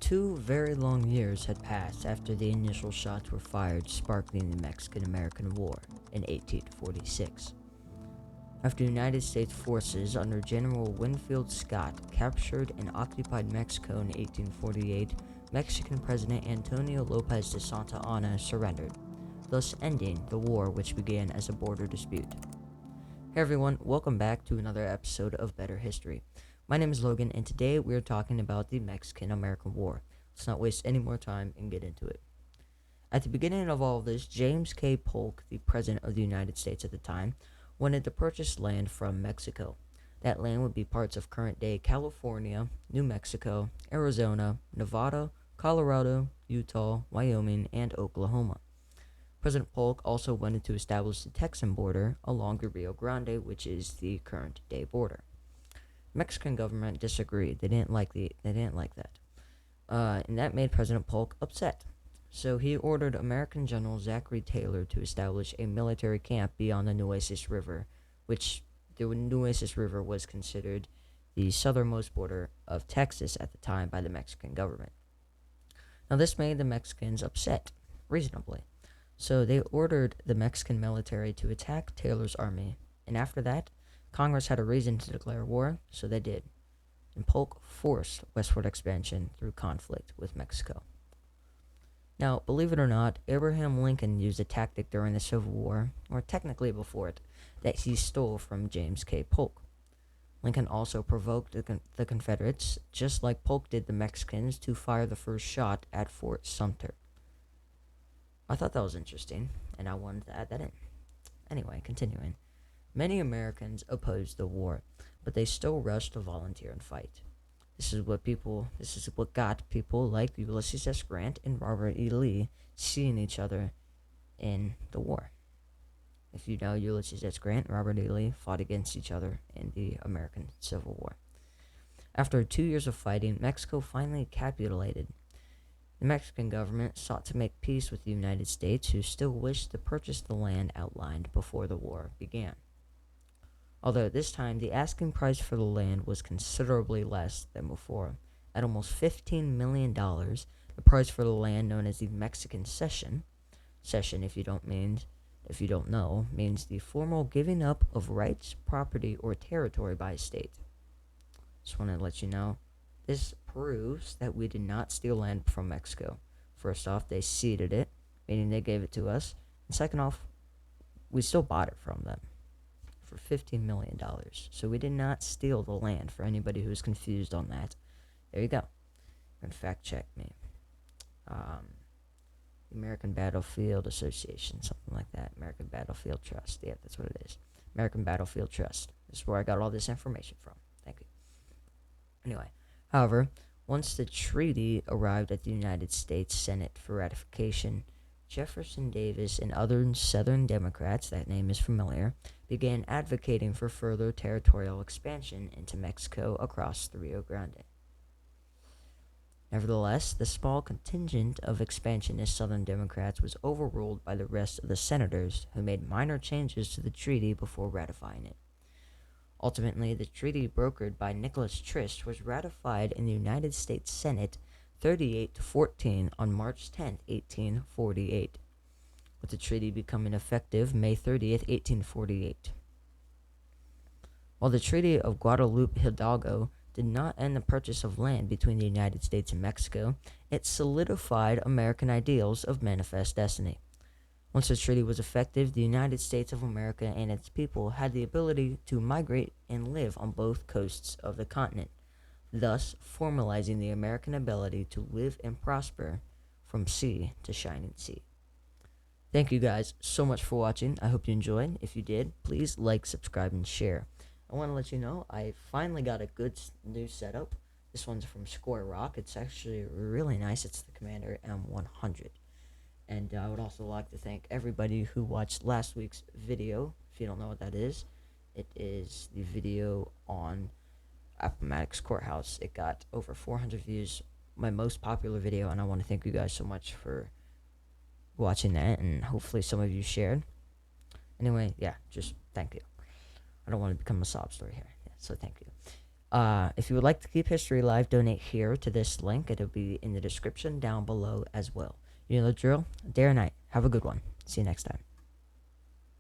2 very long years had passed after the initial shots were fired, sparking the Mexican-American War in 1846. After United States forces under General Winfield Scott captured and occupied Mexico in 1848, Mexican President Antonio Lopez de Santa Anna surrendered, thus ending the war, which began as a border dispute. Hey everyone, welcome back to another episode of Better History. My name is Logan, and today we are talking about the Mexican-American War. Let's not waste any more time and get into it. At the beginning of all of this, James K. Polk, the President of the United States at the time, wanted to purchase land from Mexico. That land would be parts of current-day California, New Mexico, Arizona, Nevada, Colorado, Utah, Wyoming, and Oklahoma. President Polk also wanted to establish the Texan border along the Rio Grande, which is the current-day border. The Mexican government disagreed. They didn't like that, and that made President Polk upset. So he ordered American General Zachary Taylor to establish a military camp beyond the Nueces River, which the Nueces River was considered the southernmost border of Texas at the time by the Mexican government. Now this made the Mexicans upset, reasonably. So they ordered the Mexican military to attack Taylor's army, and after that, Congress had a reason to declare war, so they did. And Polk forced westward expansion through conflict with Mexico. Now, believe it or not, Abraham Lincoln used a tactic during the Civil War, or technically before it, that he stole from James K. Polk. Lincoln also provoked the Confederates, just like Polk did the Mexicans, to fire the first shot at Fort Sumter. I thought that was interesting, and I wanted to add that in. Anyway, continuing. Many Americans opposed the war, but they still rushed to volunteer and fight. This is what got people like Ulysses S. Grant and Robert E. Lee seeing each other in the war. If you know, Ulysses S. Grant and Robert E. Lee fought against each other in the American Civil War. After 2 years of fighting, Mexico finally capitulated. The Mexican government sought to make peace with the United States, who still wished to purchase the land outlined before the war began. Although at this time, the asking price for the land was considerably less than before. At almost $15 million, the price for the land known as the Mexican Cession, if you don't know, means the formal giving up of rights, property, or territory by a state. Just wanted to let you know, this proves that we did not steal land from Mexico. First off, they ceded it, meaning they gave it to us. And second off, we still bought it from them for $15 million. So we did not steal the land, for anybody who's confused on that. There you go. And fact check me. The American Battlefield Association, something like that. American Battlefield Trust. Yeah, that's what it is. American Battlefield Trust. This is where I got all this information from. Thank you. Anyway, however, once the treaty arrived at the United States Senate for ratification, Jefferson Davis and other Southern Democrats, that name is familiar, began advocating for further territorial expansion into Mexico across the Rio Grande. Nevertheless, the small contingent of expansionist Southern Democrats was overruled by the rest of the senators, who made minor changes to the treaty before ratifying it. Ultimately, the treaty brokered by Nicholas Trist was ratified in the United States Senate 38-14 on March 10, 1848, with the treaty becoming effective May 30th, 1848. While the Treaty of Guadalupe Hidalgo did not end the purchase of land between the United States and Mexico, it solidified American ideals of manifest destiny. Once the treaty was effective, the United States of America and its people had the ability to migrate and live on both coasts of the continent, thus formalizing the American ability to live and prosper from sea to shining sea. Thank you guys so much for watching. I hope you enjoyed. If you did, please like, subscribe, and share. I want to let you know I finally got a good new setup. This one's from Square Rock. It's actually really nice. It's the Commander M100. And I would also like to thank everybody who watched last week's video. If you don't know what that is, it is the video on Appomattox Courthouse. It got over 400 views, my most popular video, and I want to thank you guys so much for watching that, and hopefully some of you shared. Anyway, yeah, just thank you. I don't want to become a sob story here, yeah, so thank you. If you would like to keep history alive, donate here to this link. It'll be in the description down below as well. You know the drill. Day or night. Have a good one. See you next time.